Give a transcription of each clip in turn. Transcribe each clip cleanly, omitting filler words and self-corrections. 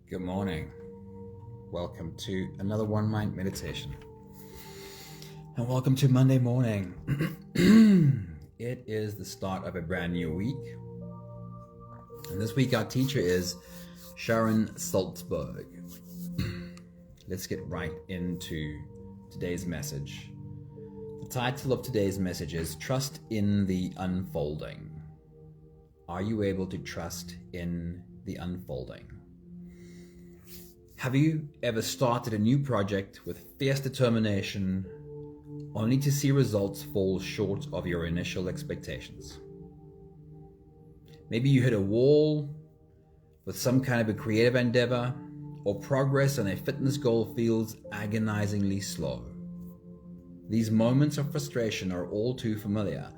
Good morning. Welcome to another One Mind meditation. And welcome to Monday morning. It is the start of a brand new week. And this week our teacher is Sharon Salzberg. Let's get right into today's message. The title of today's message is Trust in the Unfolding. Are you able to trust in the unfolding? Have you ever started a new project with fierce determination, only to see results fall short of your initial expectations? Maybe you hit a wall with some kind of a creative endeavor, or progress on a fitness goal feels agonizingly slow. These moments of frustration are all too familiar,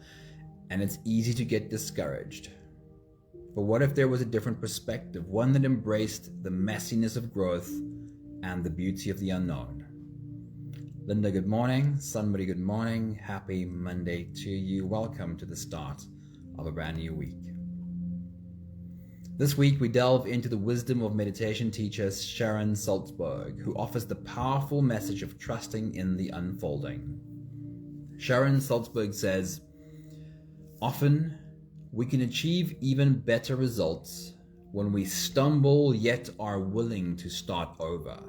and it's easy to get discouraged. But what if there was a different perspective, one that embraced the messiness of growth and the beauty of the unknown? Linda, good morning. Somebody, good morning. Happy Monday to you. Welcome to the start of a brand new week. This week, we delve into the wisdom of meditation teacher Sharon Salzberg, who offers the powerful message of trusting in the unfolding. Sharon Salzberg says, often, we can achieve even better results when we stumble yet are willing to start over.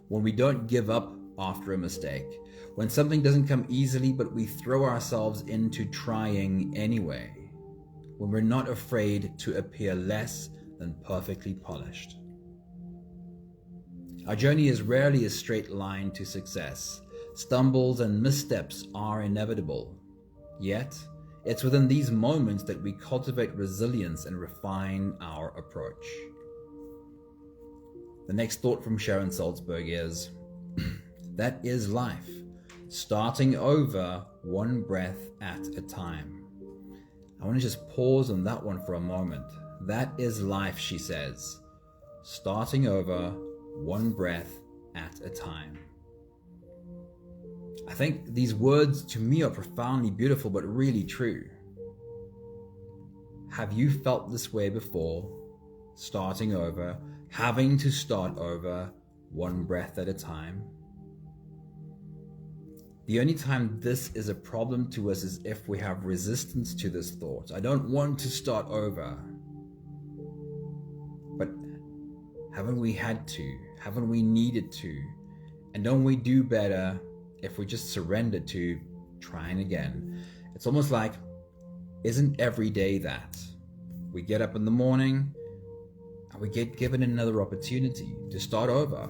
When we don't give up after a mistake. When something doesn't come easily but we throw ourselves into trying anyway. When we're not afraid to appear less than perfectly polished. Our journey is rarely a straight line to success. Stumbles and missteps are inevitable. Yet, it's within these moments that we cultivate resilience and refine our approach. The next thought from Sharon Salzberg is, that is life, starting over one breath at a time. I want to just pause on that one for a moment. That is life, she says, starting over one breath at a time. I think these words to me are profoundly beautiful, but really true. Have you felt this way before? Starting over, having to start over, one breath at a time? The only time this is a problem to us is if we have resistance to this thought. I don't want to start over. But haven't we had to? Haven't we needed to? And don't we do better if we just surrender to trying again? It's almost like, isn't every day that? We get up in the morning and we get given another opportunity to start over.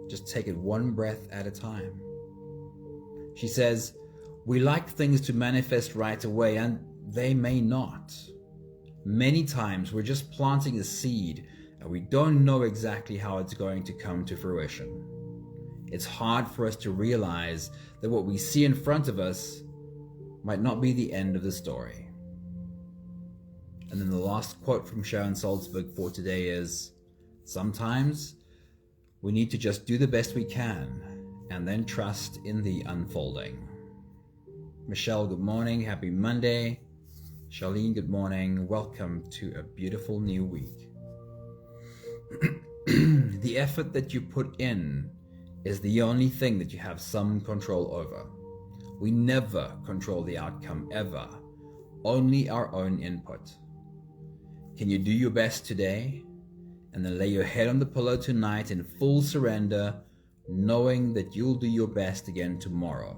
Just take it one breath at a time. She says, we like things to manifest right away, and they may not. Many times we're just planting a seed and we don't know exactly how it's going to come to fruition. It's hard for us to realize that what we see in front of us might not be the end of the story. And then the last quote from Sharon Salzberg for today is, sometimes we need to just do the best we can and then trust in the unfolding. Michelle, good morning. Happy Monday. Charlene, good morning. Welcome to a beautiful new week. The effort that you put in is the only thing that you have some control over. We never control the outcome, ever. Only our own input. Can you do your best today? And then lay your head on the pillow tonight in full surrender, knowing that you'll do your best again tomorrow.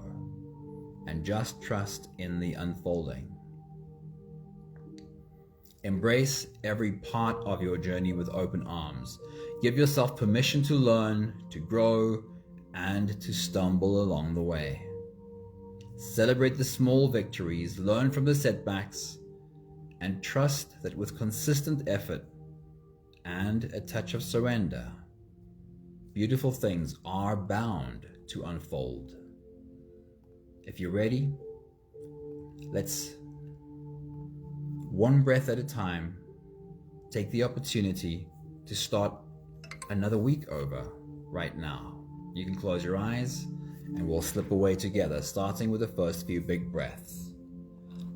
And just trust in the unfolding. Embrace every part of your journey with open arms. Give yourself permission to learn, to grow, and to stumble along the way. Celebrate the small victories, learn from the setbacks, and trust that with consistent effort and a touch of surrender, beautiful things are bound to unfold. If you're ready, let's, one breath at a time, take the opportunity to start another week over right now. You can close your eyes and we'll slip away together, starting with the first few big breaths.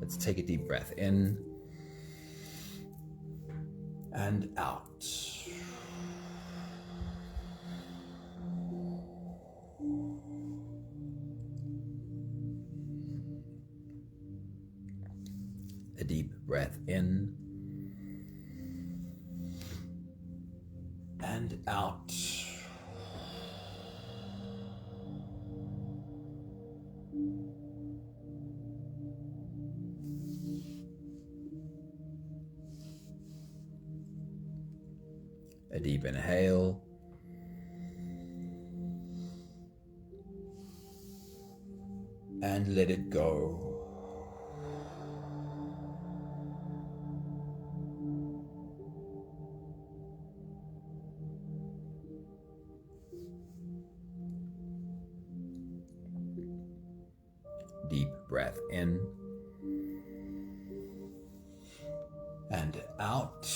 Let's take a deep breath in and out. and out. A deep inhale. And let it go. Deep breath in and out.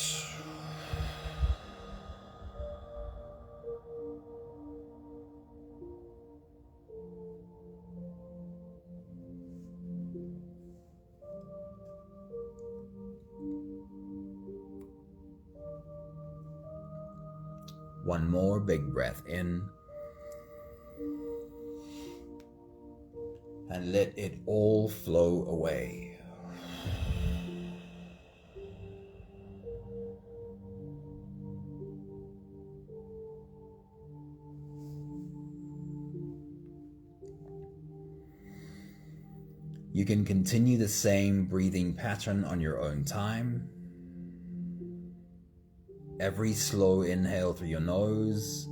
One more big breath in and let it all flow away. You can continue the same breathing pattern on your own time. Every slow inhale through your nose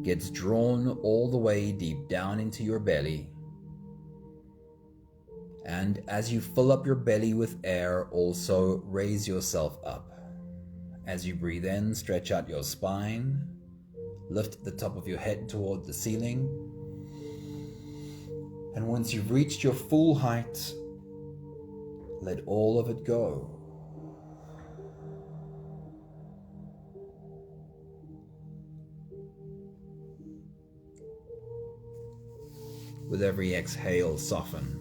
gets drawn all the way deep down into your belly. And as you fill up your belly with air, also raise yourself up. As you breathe in, stretch out your spine, lift the top of your head toward the ceiling. And once you've reached your full height, let all of it go. With every exhale, soften.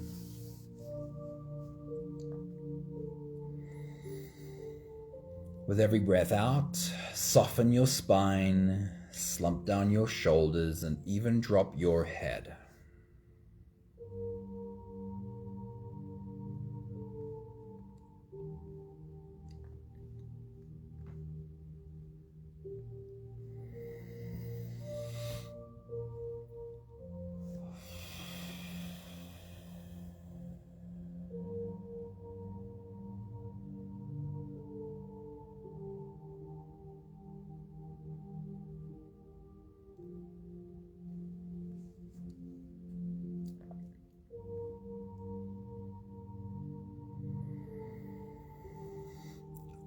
With every breath out, soften your spine, slump down your shoulders, and even drop your head.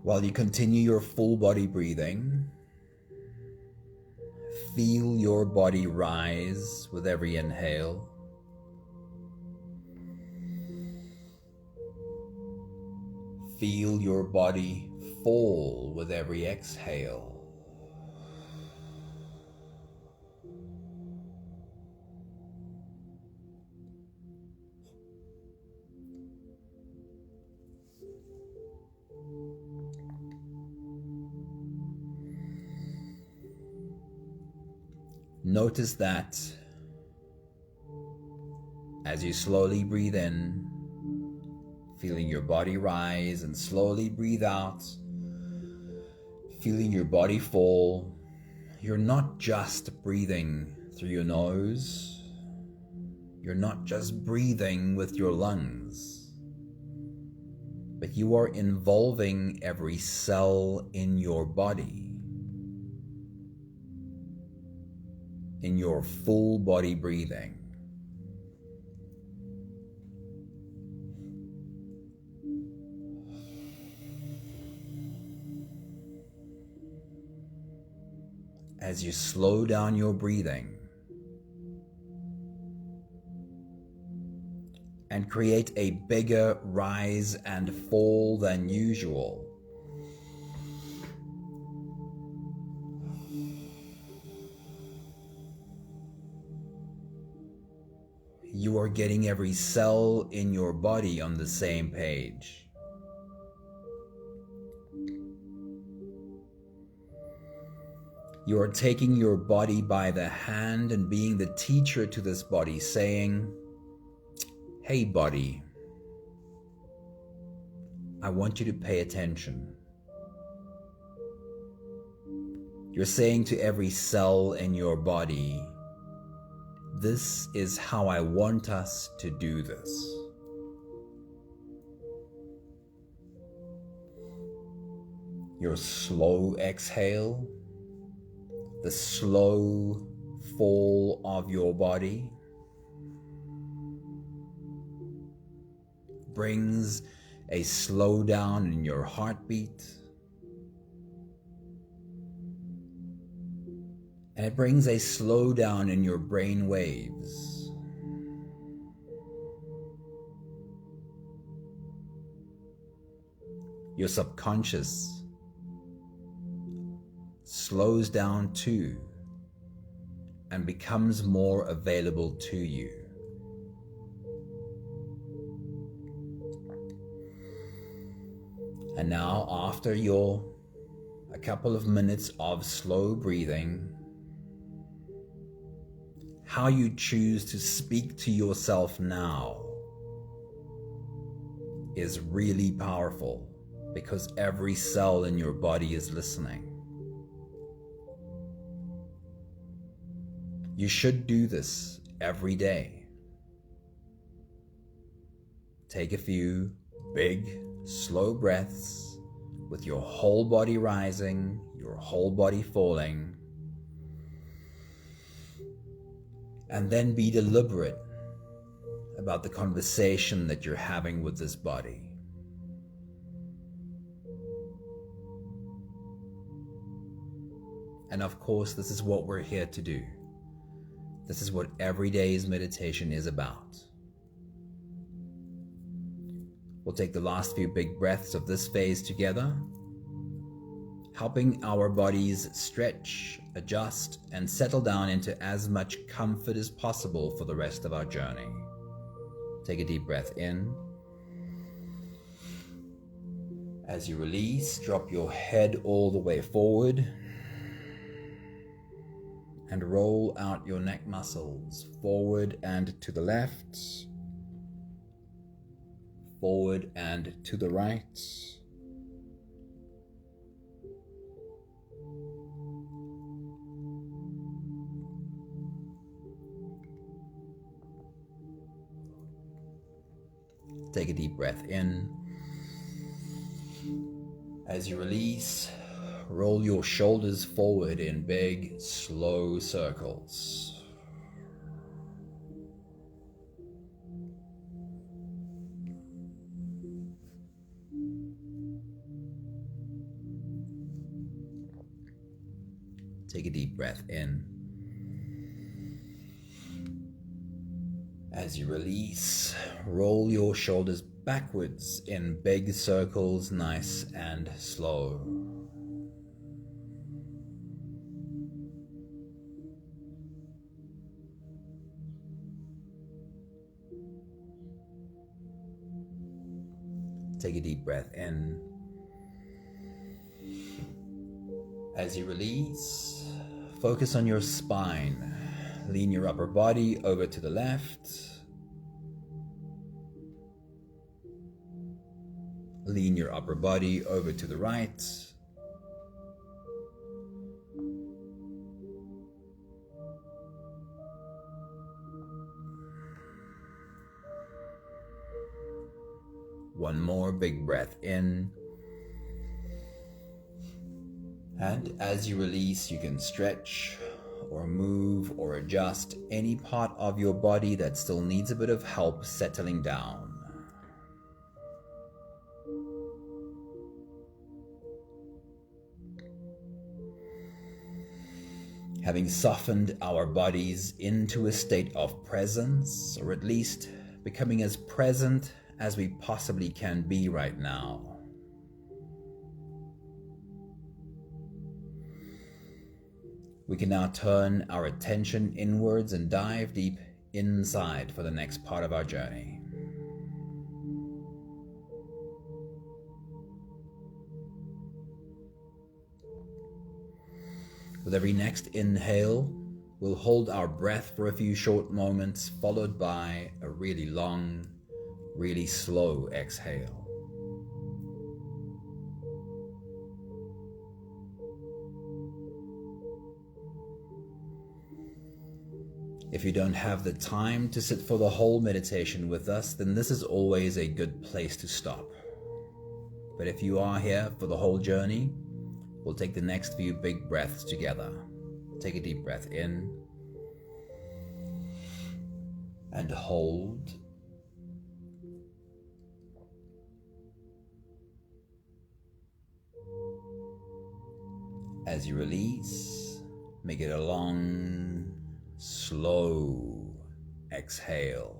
While you continue your full body breathing, feel your body rise with every inhale. Feel your body fall with every exhale. Notice that as you slowly breathe in, feeling your body rise, and slowly breathe out, feeling your body fall, you're not just breathing through your nose, you're not just breathing with your lungs, but you are involving every cell in your body, in your full body breathing. As you slow down your breathing and create a bigger rise and fall than usual, you are getting every cell in your body on the same page. You are taking your body by the hand and being the teacher to this body, saying, "Hey body, I want you to pay attention. You're saying to every cell in your body, this is how I want us to do this. Your slow exhale, the slow fall of your body, brings a slowdown in your heartbeat, and it brings a slowdown in your brain waves. Your subconscious slows down too and becomes more available to you. And now, after a couple of minutes of slow breathing, how you choose to speak to yourself now is really powerful, because every cell in your body is listening. You should do this every day. Take a few big, slow breaths with your whole body rising, your whole body falling, and then be deliberate about the conversation that you're having with this body. And of course, this is what we're here to do. This is what every day's meditation is about. We'll take the last few big breaths of this phase together, helping our bodies stretch, adjust, and settle down into as much comfort as possible for the rest of our journey. Take a deep breath in. As you release, drop your head all the way forward and roll out your neck muscles forward and to the left, forward and to the right. Take a deep breath in. As you release, roll your shoulders forward in big, slow circles. Take a deep breath in. As you release, roll your shoulders backwards in big circles, nice and slow. Take a deep breath in. As you release, focus on your spine. Lean your upper body over to the left. Lean your upper body over to the right. One more big breath in. And as you release, you can stretch or move or adjust any part of your body that still needs a bit of help settling down. Having softened our bodies into a state of presence, or at least becoming as present as we possibly can be right now. We can now turn our attention inwards and dive deep inside for the next part of our journey. With every next inhale, we'll hold our breath for a few short moments, followed by a really long, really slow exhale. If you don't have the time to sit for the whole meditation with us, then this is always a good place to stop. But if you are here for the whole journey, we'll take the next few big breaths together. Take a deep breath in and hold. As you release, make it a long, slow exhale.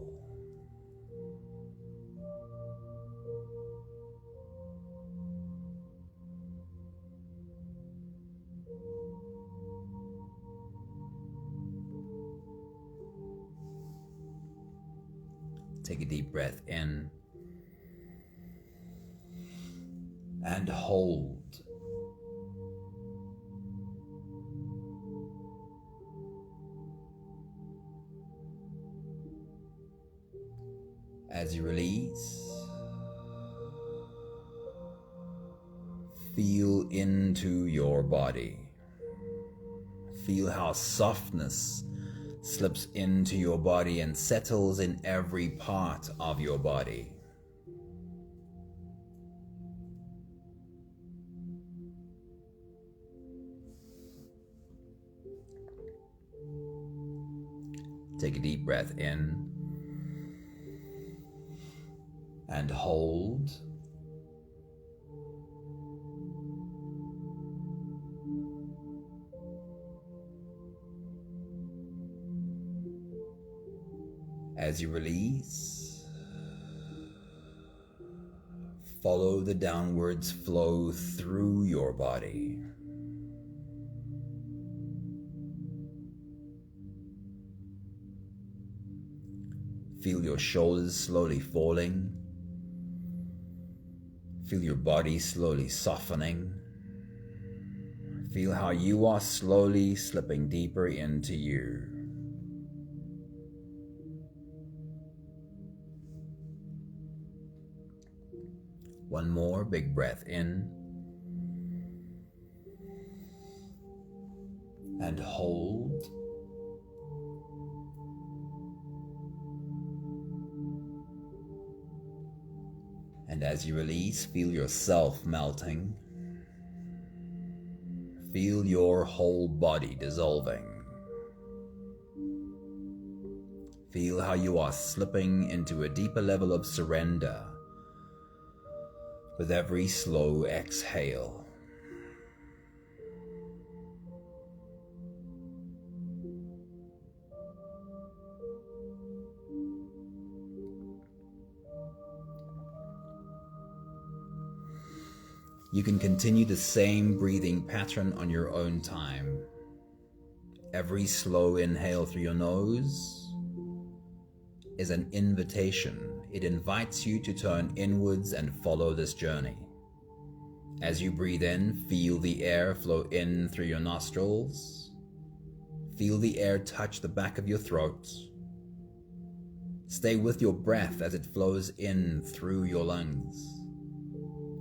Take a deep breath in and hold. As you release, feel into your body. Feel how softness slips into your body and settles in every part of your body. Take a deep breath in and hold. As you release, follow the downwards flow through your body. Feel your shoulders slowly falling. Feel your body slowly softening. Feel how you are slowly slipping deeper into you. One more big breath in and hold. And as you release, feel yourself melting. Feel your whole body dissolving. Feel how you are slipping into a deeper level of surrender with every slow exhale. You can continue the same breathing pattern on your own time. Every slow inhale through your nose is an invitation. It invites you to turn inwards and follow this journey. As you breathe in, feel the air flow in through your nostrils. Feel the air touch the back of your throat. Stay with your breath as it flows in through your lungs.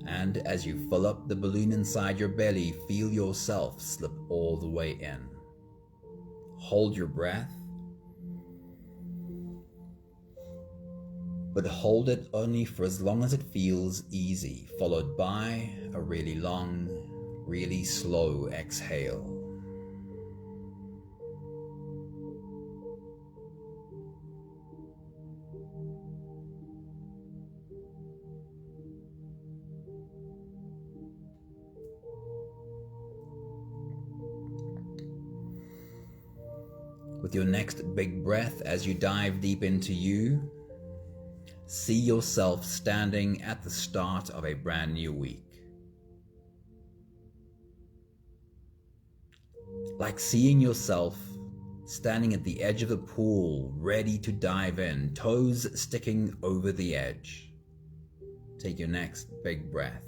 And as you fill up the balloon inside your belly, feel yourself slip all the way in. Hold your breath, but hold it only for as long as it feels easy, followed by a really long, really slow exhale. With your next big breath, as you dive deep into you, see yourself standing at the start of a brand new week. Like seeing yourself standing at the edge of the pool, ready to dive in, toes sticking over the edge. Take your next big breath.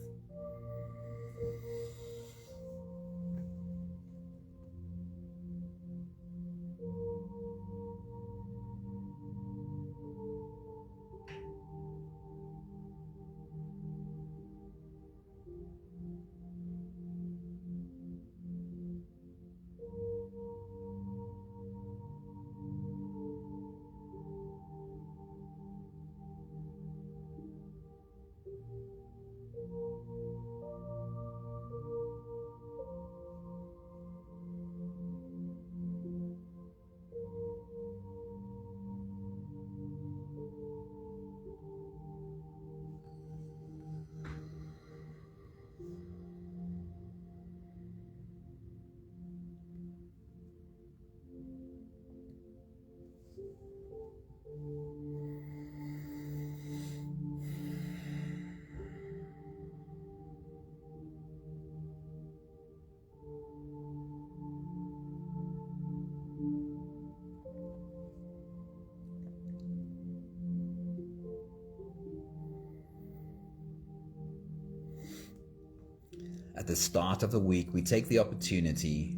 the start of the week, we take the opportunity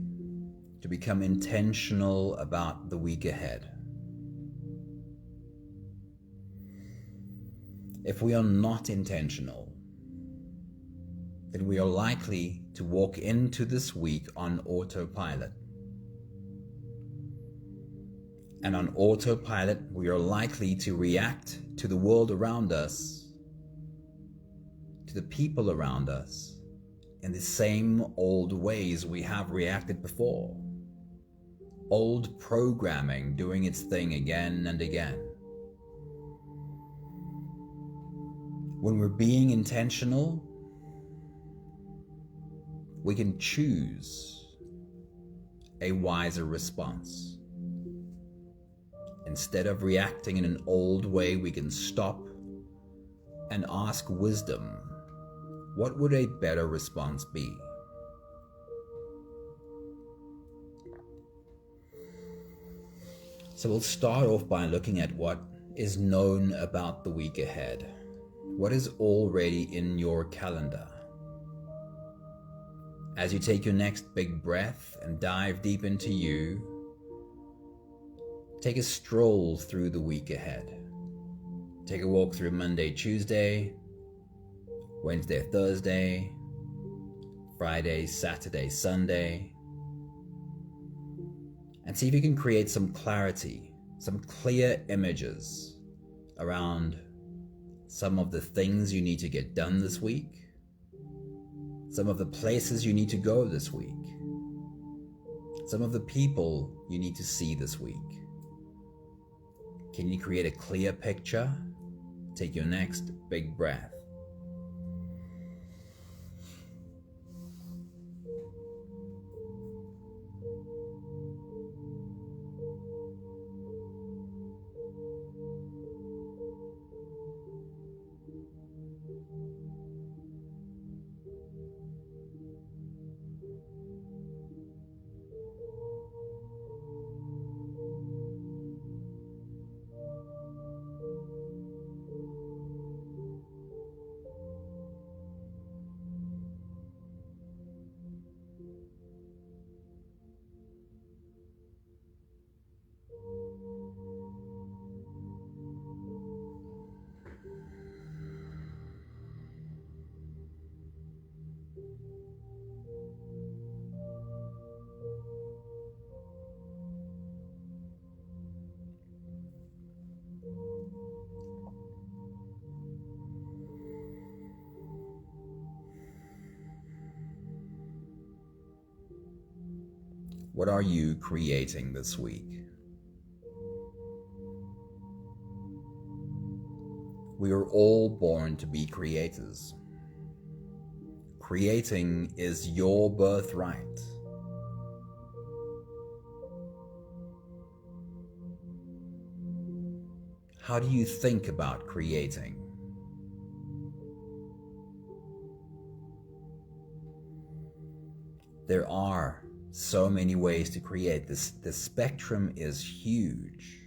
to become intentional about the week ahead. If we are not intentional, then we are likely to walk into this week on autopilot. And on autopilot, we are likely to react to the world around us, to the people around us, in the same old ways we have reacted before. Old programming doing its thing again and again. When we're being intentional, we can choose a wiser response. Instead of reacting in an old way, we can stop and ask wisdom. What would a better response be? So we'll start off by looking at what is known about the week ahead. What is already in your calendar? As you take your next big breath and dive deep into you, take a stroll through the week ahead. Take a walk through Monday, Tuesday, Wednesday, Thursday, Friday, Saturday, Sunday, and see if you can create some clarity, some clear images around some of the things you need to get done this week, some of the places you need to go this week, some of the people you need to see this week. Can you create a clear picture? Take your next big breath. What are you creating this week? We are all born to be creators. Creating is your birthright. How do you think about creating? There are so many ways to create. The spectrum is huge.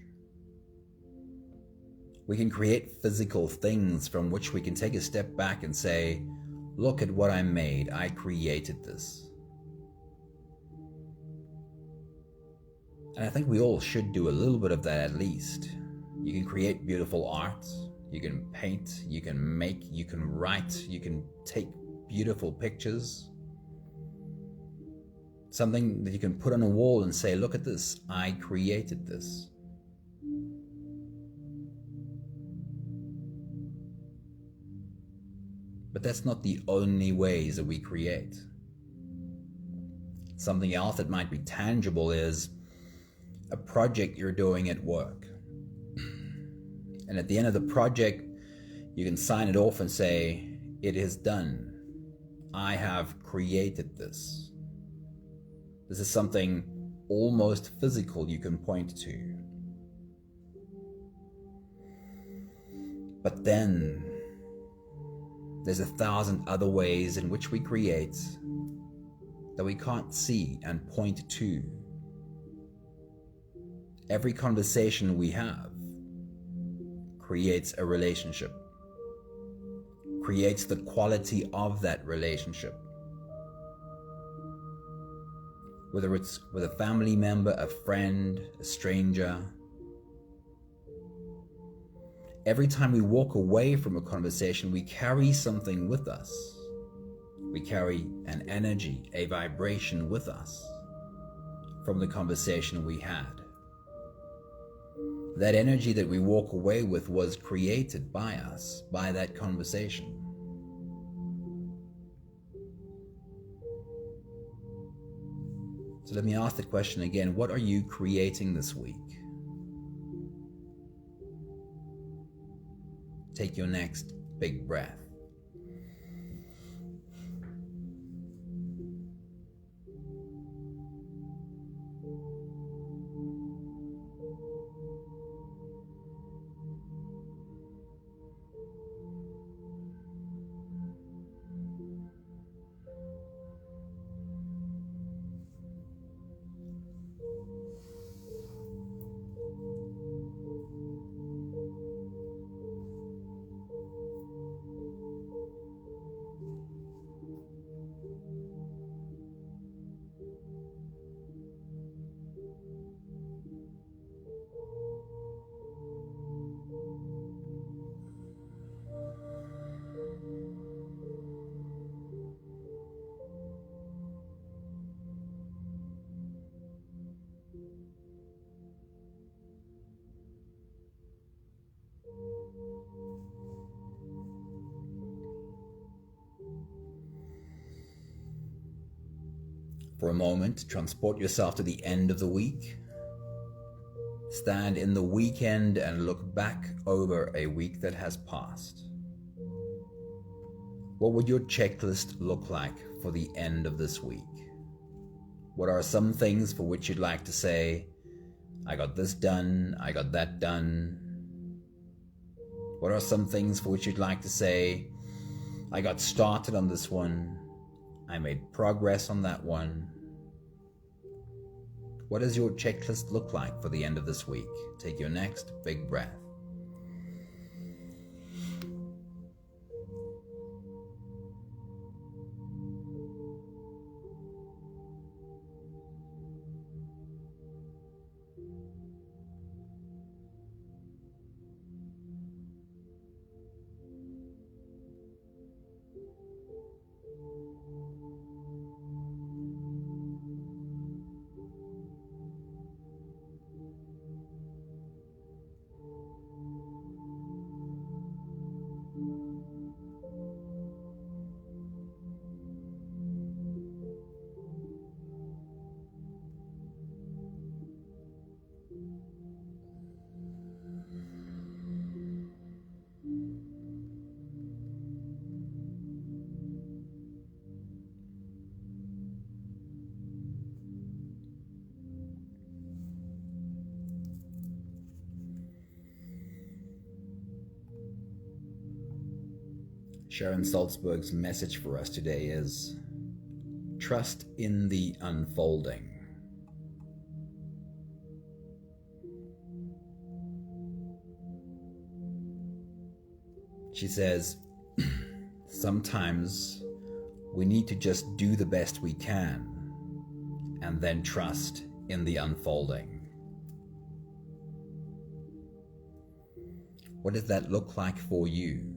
We can create physical things from which we can take a step back and say, look at what I made. I created this. And I think we all should do a little bit of that at least. You can create beautiful art. You can paint. You can make. You can write. You can take beautiful pictures. Something that you can put on a wall and say, look at this, I created this. But that's not the only ways that we create. Something else that might be tangible is a project you're doing at work. And at the end of the project, you can sign it off and say, it is done. I have created this. This is something almost physical you can point to. But then there's 1,000 other ways in which we create that we can't see and point to. Every conversation we have creates a relationship, creates the quality of that relationship. whether it's with a family member, a friend, a stranger. Every time we walk away from a conversation, we carry something with us. We carry an energy, a vibration with us from the conversation we had. That energy that we walk away with was created by us, by that conversation. So let me ask the question again, what are you creating this week? Take your next big breath. For a moment, transport yourself to the end of the week. Stand in the weekend and look back over a week that has passed. What would your checklist look like for the end of this week? What are some things for which you'd like to say, I got this done, I got that done? What are some things for which you'd like to say, I got started on this one, I made progress on that one? What does your checklist look like for the end of this week? Take your next big breath. Sharon Salzberg's message for us today is trust in the unfolding. She says, sometimes we need to just do the best we can and then trust in the unfolding. What does that look like for you?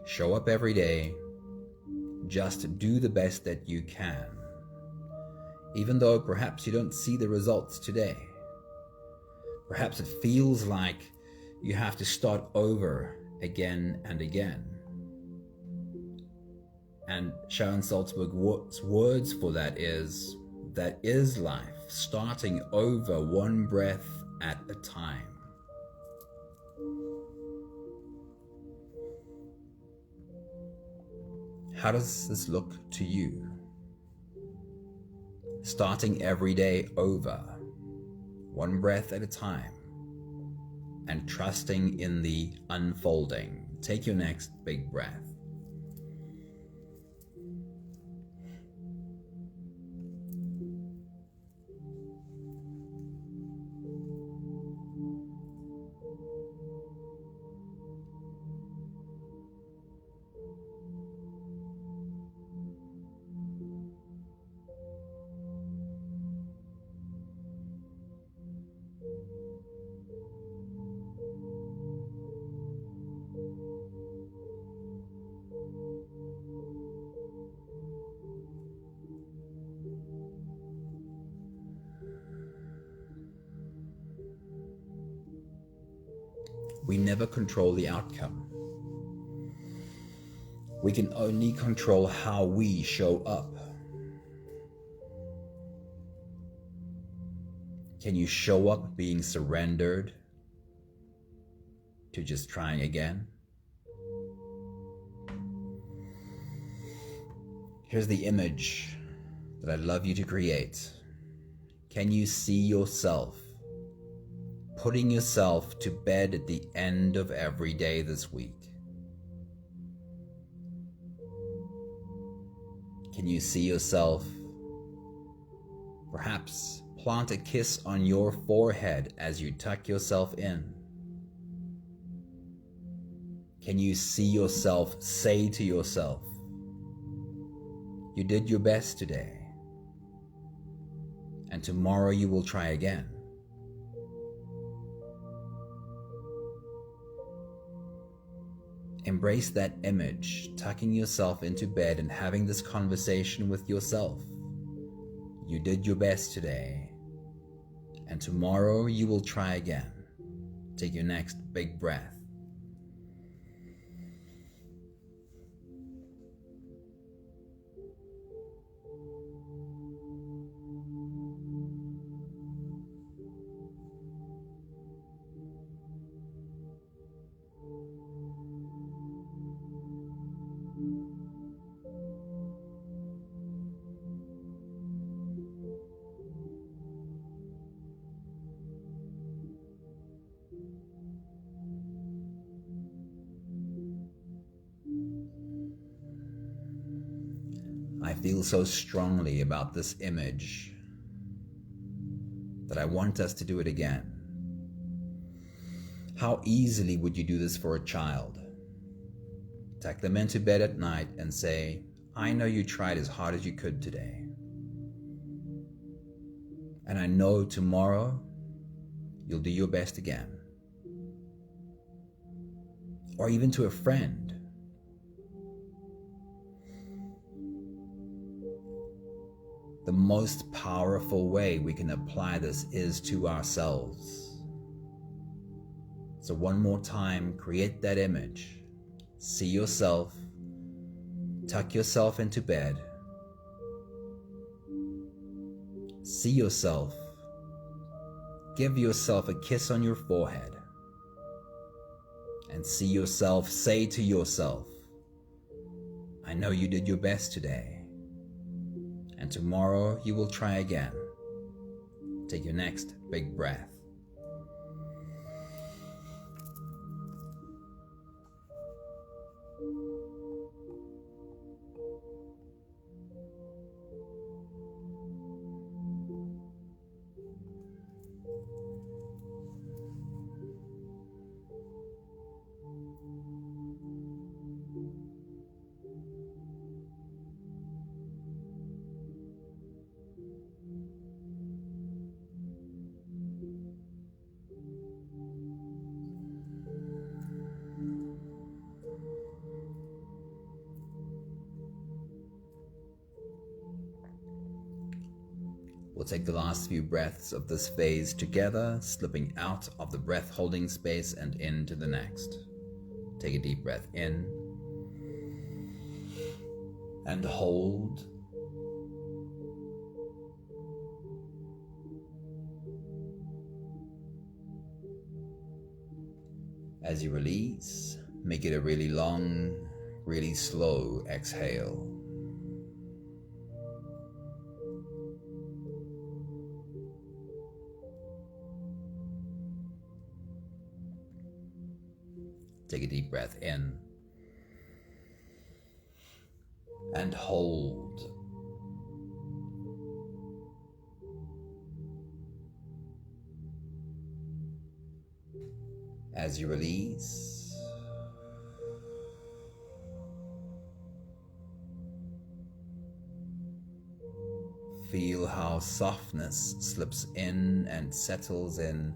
Show up every day, just do the best that you can, even though perhaps you don't see the results today. Perhaps it feels like you have to start over again and again. And Sharon Salzberg's words for that is life, starting over one breath at a time. How does this look to you? Starting every day over, one breath at a time, and trusting in the unfolding. Take your next big breath. We never control the outcome. We can only control how we show up. Can you show up being surrendered to just trying again? Here's the image that I'd love you to create. Can you see yourself putting yourself to bed at the end of every day this week? Can you see yourself perhaps plant a kiss on your forehead as you tuck yourself in? Can you see yourself say to yourself, you did your best today, and tomorrow you will try again? Embrace that image, tucking yourself into bed and having this conversation with yourself. You did your best today, and tomorrow you will try again. Take your next big breath. I feel so strongly about this image that I want us to do it again. How easily would you do this for a child? Tuck them into bed at night and say, I know you tried as hard as you could today. And I know tomorrow you'll do your best again. Or even to a friend. The most powerful way we can apply this is to ourselves. So one more time, create that image. See yourself, tuck yourself into bed. See yourself, give yourself a kiss on your forehead. And see yourself say to yourself, I know you did your best today. And tomorrow you will try again. Take your next big breath. We'll take the last few breaths of this phase together, slipping out of the breath holding space and into the next. Take a deep breath in and hold. As you release, make it a really long, really slow exhale. Take a deep breath in and hold. As you release, feel how softness slips in and settles in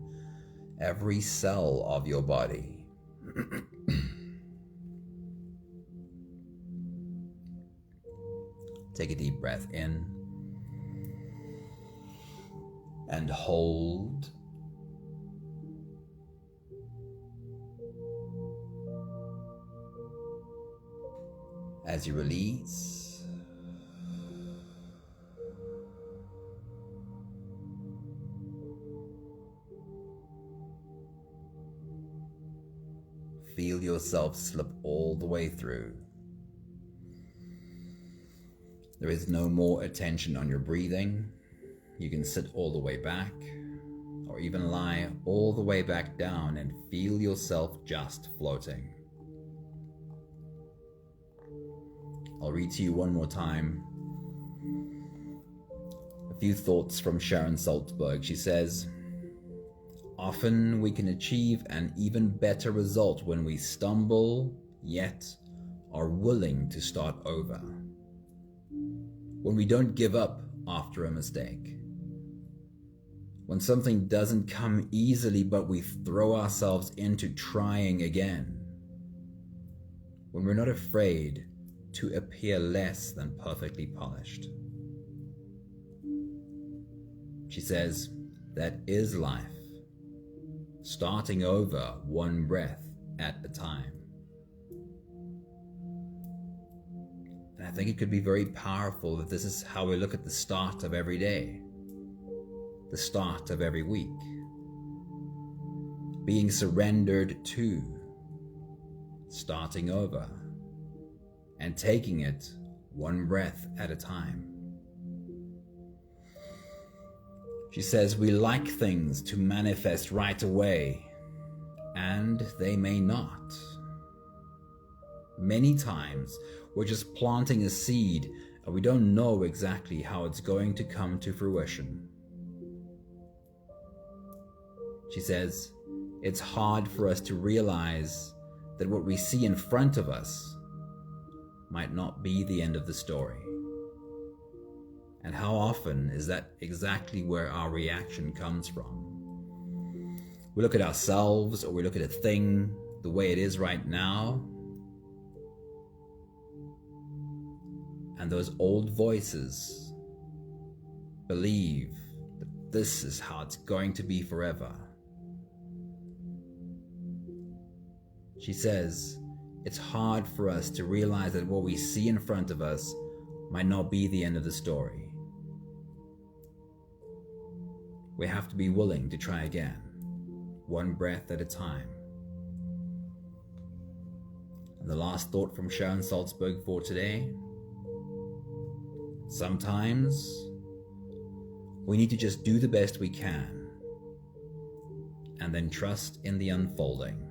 every cell of your body. Take a deep breath in and hold. As you release, feel yourself slip all the way through. There is no more attention on your breathing. You can sit all the way back, or even lie all the way back down and feel yourself just floating. I'll read to you one more time a few thoughts from Sharon Salzberg. She says, "Often we can achieve an even better result when we stumble, yet are willing to start over. When we don't give up after a mistake. When something doesn't come easily, but we throw ourselves into trying again. When we're not afraid to appear less than perfectly polished." She says, that is life. Starting over one breath at a time. And I think it could be very powerful that this is how we look at the start of every day, the start of every week. Being surrendered to, starting over, and taking it one breath at a time. She says we like things to manifest right away, and they may not. Many times we're just planting a seed and we don't know exactly how it's going to come to fruition. She says it's hard for us to realize that what we see in front of us might not be the end of the story. And how often is that exactly where our reaction comes from? We look at ourselves, or we look at a thing the way it is right now, and those old voices believe that this is how it's going to be forever. She says it's hard for us to realize that what we see in front of us might not be the end of the story. We have to be willing to try again, one breath at a time. And the last thought from Sharon Salzberg for today: sometimes we need to just do the best we can and then trust in the unfolding.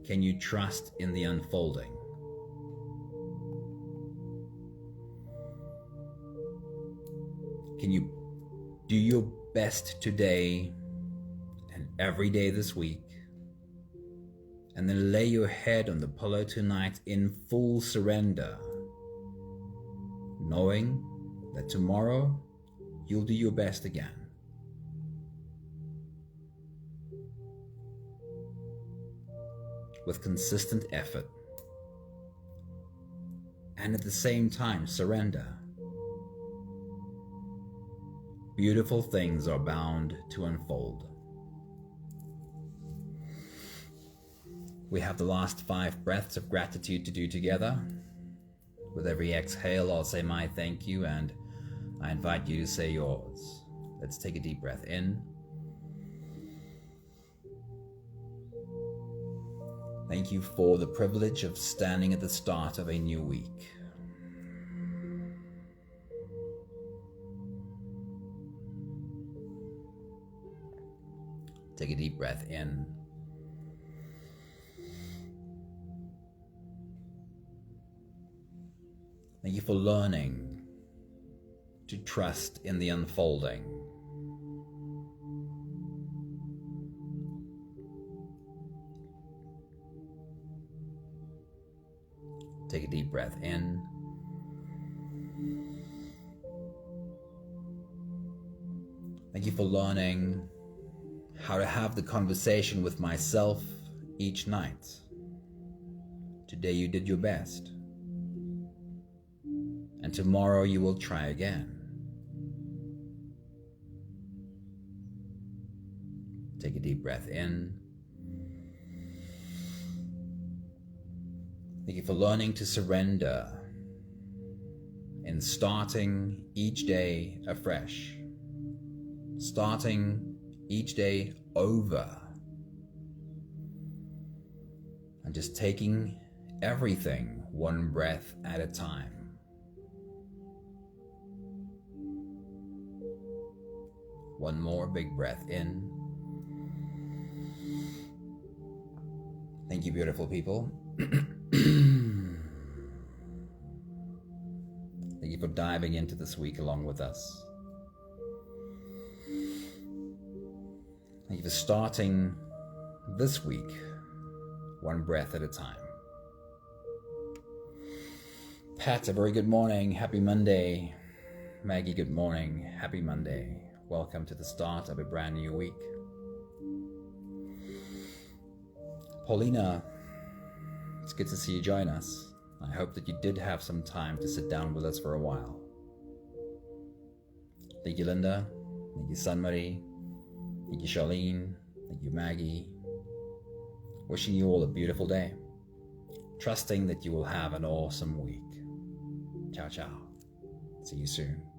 Can you trust in the unfolding? Can you do your best today and every day this week, and then lay your head on the pillow tonight in full surrender, knowing that tomorrow you'll do your best again? With consistent effort, and at the same time surrender. Beautiful things are bound to unfold. We have the last 5 breaths of gratitude to do together. With every exhale, I'll say my thank you, and I invite you to say yours. Let's take a deep breath in. Thank you for the privilege of standing at the start of a new week. Take a deep breath in. Thank you for learning to trust in the unfolding. Take a deep breath in. Thank you for learning how to have the conversation with myself each night. Today you did your best, and tomorrow you will try again. Take a deep breath in. Thank you for learning to surrender and starting each day afresh, starting each day over, and just taking everything one breath at a time. One more big breath in. Thank you, beautiful people. Thank you for diving into this week along with us. Thank you for starting this week one breath at a time. Pat, a very good morning. Happy Monday. Maggie, good morning. Happy Monday. Welcome to the start of a brand new week. Paulina, it's good to see you join us. I hope that you did have some time to sit down with us for a while. Thank you, Linda. Thank you, Sunmarie. Thank you, Charlene. Thank you, Maggie. Wishing you all a beautiful day. Trusting that you will have an awesome week. Ciao, ciao. See you soon.